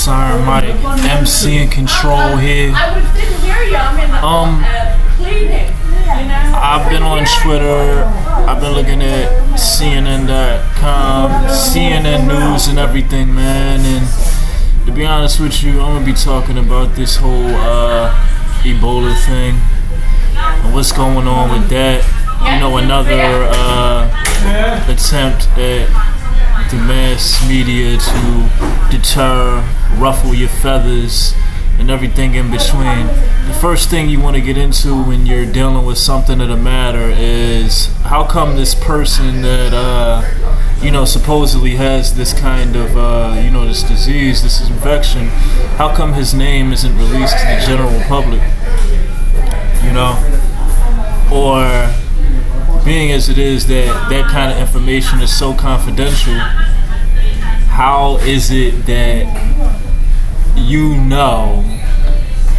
Iron-M.I.C in control here. I've been on Twitter. I've been looking at CNN.com, CNN News and everything, man. And to be honest with you, I'm gonna be talking about this whole Ebola thing and what's going on with that. You know, another attempt at the mass media to deter, ruffle your feathers, and everything in between. The first thing you want to get into when you're dealing with something of the matter is how come this person that supposedly has this kind of this disease, this infection, how come his name isn't released to the general public? Or being as it is that kind of information is so confidential, how is it that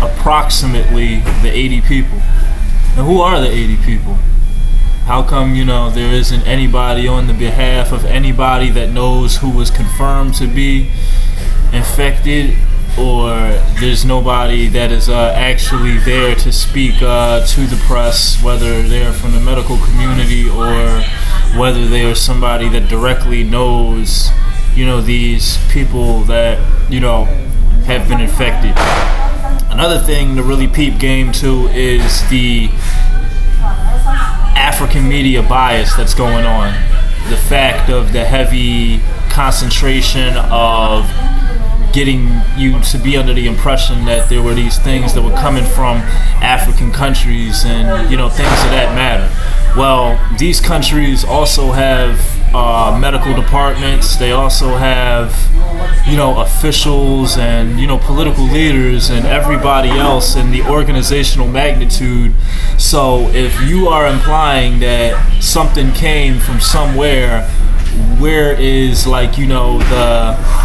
approximately the 80 people? And who are the 80 people? How come, there isn't anybody on the behalf of anybody that knows who was confirmed to be infected, or there's nobody that is actually there to speak to the press, whether they're from the medical community or whether they are somebody that directly knows, these people that, have been infected. Another thing to really peep game too is the African media bias that's going on. The fact of the heavy concentration of getting you to be under the impression that there were these things that were coming from African countries and things of that matter. Well, these countries also have medical departments. They also have officials and political leaders and everybody else in the organizational magnitude. So if you are implying that something came from somewhere, where is the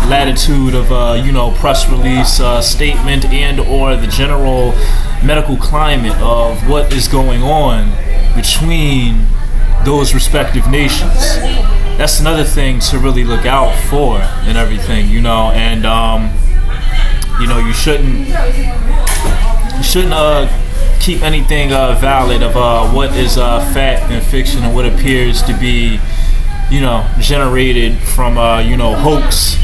latitude of press release, statement, and or the general medical climate of what is going on between those respective nations? That's another thing to really look out for and everything, and you shouldn't keep anything valid of what is fact and fiction and what appears to be generated from hoax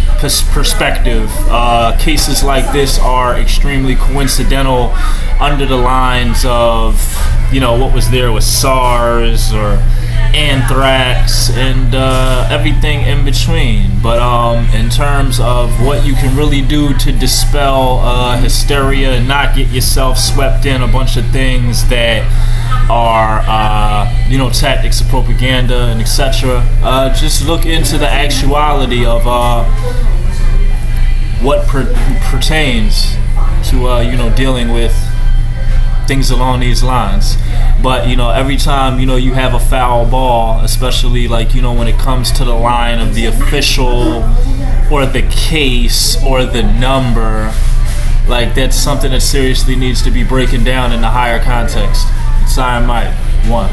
perspective. Cases like this are extremely coincidental under the lines of what was there with SARS or anthrax and everything in between. But in terms of what you can really do to dispel hysteria and not get yourself swept in a bunch of things that are tactics of propaganda and etc., just look into the actuality of what pertains to dealing with things along these lines. But every time you have a foul ball, especially when it comes to the line of the official or the case or the number, that's something that seriously needs to be breaking down in the higher context. It's Iron-M.I.C 1.